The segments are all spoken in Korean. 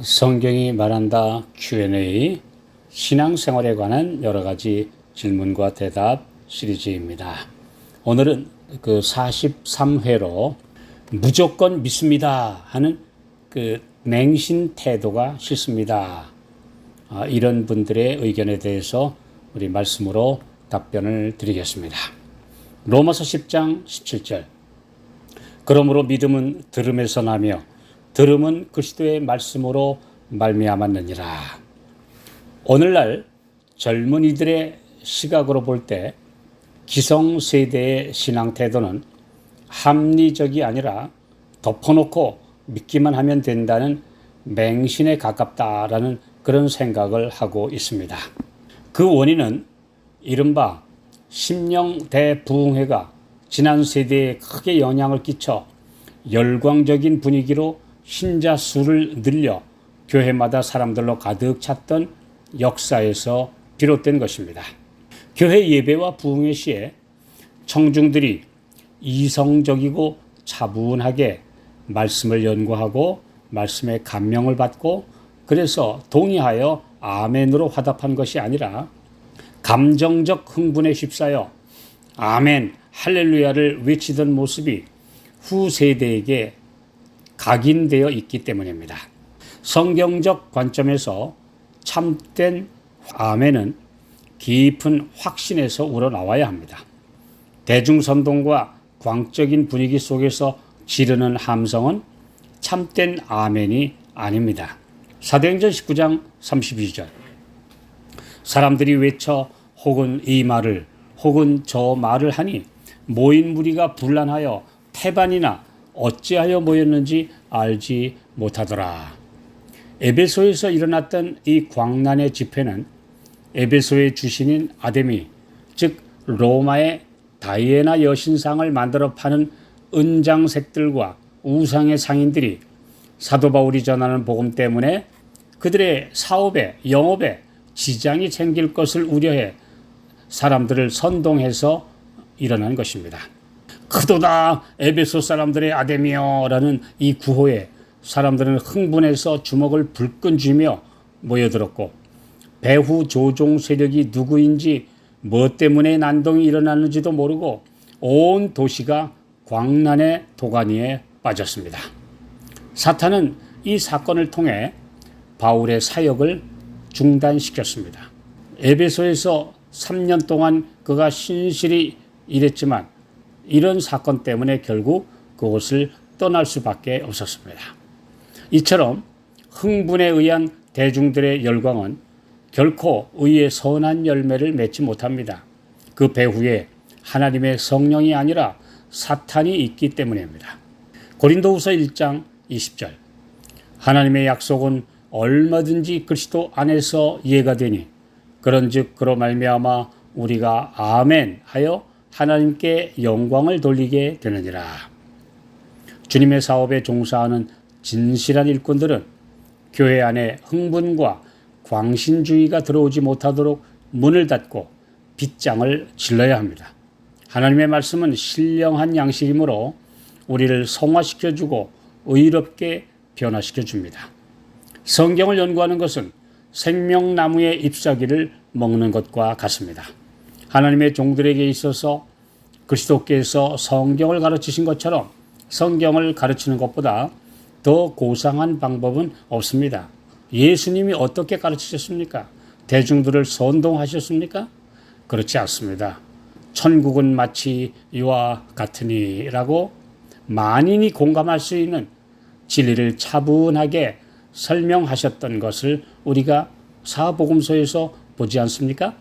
성경이 말한다 Q&A 신앙생활에 관한 여러 가지 질문과 대답 시리즈입니다. 오늘은 그 43회로 무조건 믿습니다 하는 그 맹신 태도가 싫습니다. 이런 분들의 의견에 대해서 우리 말씀으로 답변을 드리겠습니다. 로마서 10장 17절 그러므로 믿음은 들음에서 나며 들음은 그리스도의 말씀으로 말미암았느니라. 오늘날 젊은이들의 시각으로 볼 때 기성세대의 신앙 태도는 합리적이 아니라 덮어놓고 믿기만 하면 된다는 맹신에 가깝다라는 그런 생각을 하고 있습니다. 그 원인은 이른바 심령 대부흥회가 지난 세대에 크게 영향을 끼쳐 열광적인 분위기로 신자 수를 늘려 교회마다 사람들로 가득 찼던 역사에서 비롯된 것입니다. 교회 예배와 부흥회 시에 청중들이 이성적이고 차분하게 말씀을 연구하고 말씀에 감명을 받고 그래서 동의하여 아멘으로 화답한 것이 아니라 감정적 흥분에 휩싸여 아멘, 할렐루야를 외치던 모습이 후세대에게 각인되어 있기 때문입니다. 성경적 관점에서 참된 아멘은 깊은 확신에서 우러나와야 합니다. 대중선동과 광적인 분위기 속에서 지르는 함성은 참된 아멘이 아닙니다. 사도행전 19장 32절 사람들이 외쳐 혹은 이 말을 혹은 저 말을 하니 모인 무리가 분란하여 태반이나 어찌하여 모였는지 알지 못하더라. 에베소에서 일어났던 이 광란의 집회는 에베소의 주신인 아데미, 즉 로마의 다이애나 여신상을 만들어 파는 은장색들과 우상의 상인들이 사도 바울이 전하는 복음 때문에 그들의 사업에 영업에 지장이 생길 것을 우려해 사람들을 선동해서 일어난 것입니다. 크도다 에베소 사람들의 아데미여라는 이 구호에 사람들은 흥분해서 주먹을 불끈 쥐며 모여들었고 배후 조종 세력이 누구인지 뭐 때문에 난동이 일어났는지도 모르고 온 도시가 광란의 도가니에 빠졌습니다. 사탄은 이 사건을 통해 바울의 사역을 중단시켰습니다. 에베소에서 3년 동안 그가 신실히 일했지만 이런 사건 때문에 결국 그곳을 떠날 수밖에 없었습니다. 이처럼 흥분에 의한 대중들의 열광은 결코 의의 선한 열매를 맺지 못합니다. 그 배후에 하나님의 성령이 아니라 사탄이 있기 때문입니다. 고린도후서 1장 20절 하나님의 약속은 얼마든지 그리스도 안에서 이해가 되니 그런즉 그로 말미암아 우리가 아멘 하여 하나님께 영광을 돌리게 되느니라. 주님의 사업에 종사하는 진실한 일꾼들은 교회 안에 흥분과 광신주의가 들어오지 못하도록 문을 닫고 빗장을 질러야 합니다. 하나님의 말씀은 신령한 양식이므로 우리를 성화시켜주고 의롭게 변화시켜줍니다. 성경을 연구하는 것은 생명나무의 잎사귀를 먹는 것과 같습니다. 하나님의 종들에게 있어서 그리스도께서 성경을 가르치신 것처럼 성경을 가르치는 것보다 더 고상한 방법은 없습니다. 예수님이 어떻게 가르치셨습니까? 대중들을 선동하셨습니까? 그렇지 않습니다. 천국은 마치 이와 같으니 라고 만인이 공감할 수 있는 진리를 차분하게 설명하셨던 것을 우리가 사복음서에서 보지 않습니까?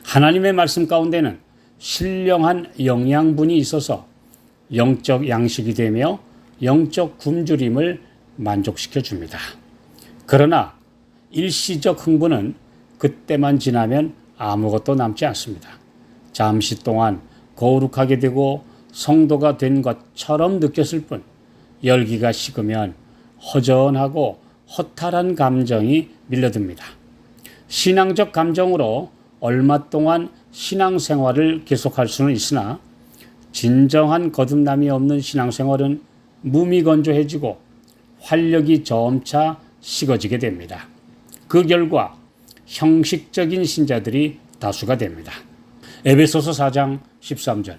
하나님의 말씀 가운데는 신령한 영양분이 있어서 영적 양식이 되며 영적 굶주림을 만족시켜 줍니다. 그러나 일시적 흥분은 그때만 지나면 아무것도 남지 않습니다. 잠시 동안 거룩하게 되고 성도가 된 것처럼 느꼈을 뿐 열기가 식으면 허전하고 허탈한 감정이 밀려듭니다. 신앙적 감정으로 얼마 동안 신앙생활을 계속할 수는 있으나 진정한 거듭남이 없는 신앙생활은 무미건조해지고 활력이 점차 식어지게 됩니다. 그 결과 형식적인 신자들이 다수가 됩니다. 에베소서 4장 13절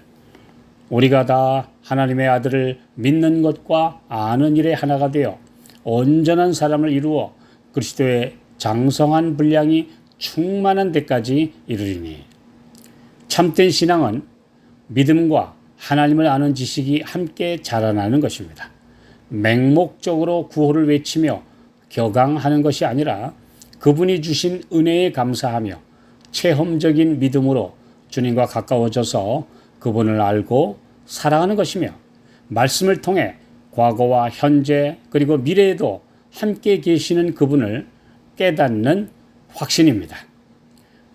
우리가 다 하나님의 아들을 믿는 것과 아는 일에 하나가 되어 온전한 사람을 이루어 그리스도의 장성한 분량이 충만한 데까지 이르리니. 참된 신앙은 믿음과 하나님을 아는 지식이 함께 자라나는 것입니다. 맹목적으로 구호를 외치며 격앙하는 것이 아니라 그분이 주신 은혜에 감사하며 체험적인 믿음으로 주님과 가까워져서 그분을 알고 사랑하는 것이며 말씀을 통해 과거와 현재 그리고 미래에도 함께 계시는 그분을 깨닫는 확신입니다.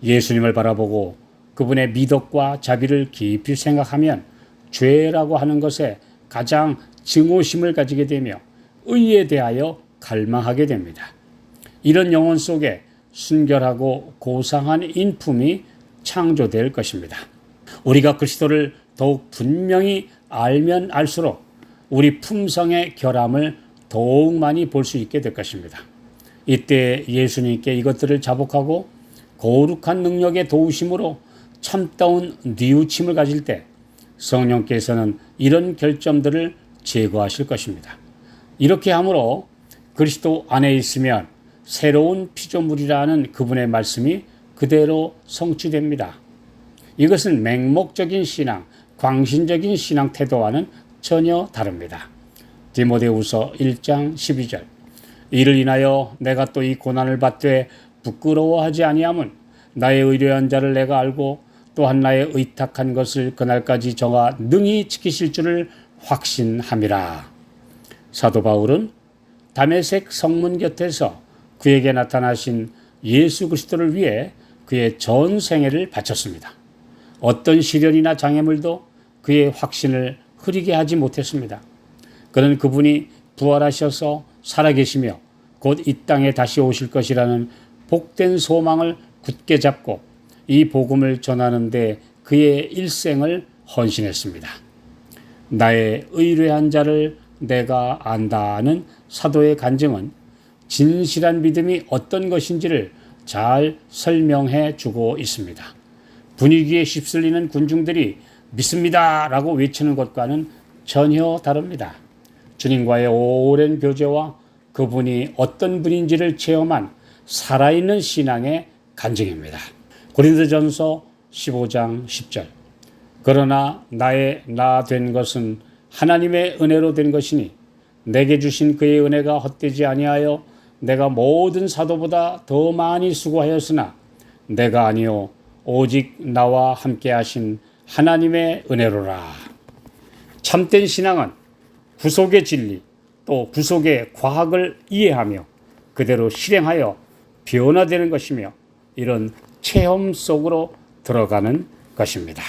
예수님을 바라보고 그분의 미덕과 자비를 깊이 생각하면 죄라고 하는 것에 가장 증오심을 가지게 되며 의에 대하여 갈망하게 됩니다. 이런 영혼 속에 순결하고 고상한 인품이 창조될 것입니다. 우리가 그리스도를 더욱 분명히 알면 알수록 우리 품성의 결함을 더욱 많이 볼 수 있게 될 것입니다. 이때 예수님께 이것들을 자복하고 거룩한 능력의 도우심으로 참다운 뉘우침을 가질 때 성령께서는 이런 결점들을 제거하실 것입니다. 이렇게 함으로 그리스도 안에 있으면 새로운 피조물이라는 그분의 말씀이 그대로 성취됩니다. 이것은 맹목적인 신앙, 광신적인 신앙 태도와는 전혀 다릅니다. 디모데후서 1장 12절 이를 인하여 내가 또 이 고난을 받되 부끄러워하지 아니함은 나의 의뢰한 자를 내가 알고 또한 나의 의탁한 것을 그날까지 저가 능히 지키실 줄을 확신함이라. 사도 바울은 다메섹 성문 곁에서 그에게 나타나신 예수 그리스도를 위해 그의 전 생애를 바쳤습니다. 어떤 시련이나 장애물도 그의 확신을 흐리게 하지 못했습니다. 그는 그분이 부활하셔서 살아계시며 곧 이 땅에 다시 오실 것이라는 복된 소망을 굳게 잡고 이 복음을 전하는 데 그의 일생을 헌신했습니다. 나의 의뢰한 자를 내가 안다는 사도의 간증은 진실한 믿음이 어떤 것인지를 잘 설명해 주고 있습니다. 분위기에 휩쓸리는 군중들이 믿습니다 라고 외치는 것과는 전혀 다릅니다. 주님과의 오랜 교제와 그분이 어떤 분인지를 체험한 살아있는 신앙의 간증입니다. 고린도전서 15장 10절 그러나 나의 나 된 것은 하나님의 은혜로 된 것이니 내게 주신 그의 은혜가 헛되지 아니하여 내가 모든 사도보다 더 많이 수고하였으나 내가 아니요 오직 나와 함께 하신 하나님의 은혜로라. 참된 신앙은 구속의 진리 또 구속의 과학을 이해하며 그대로 실행하여 변화되는 것이며 이런 체험 속으로 들어가는 것입니다.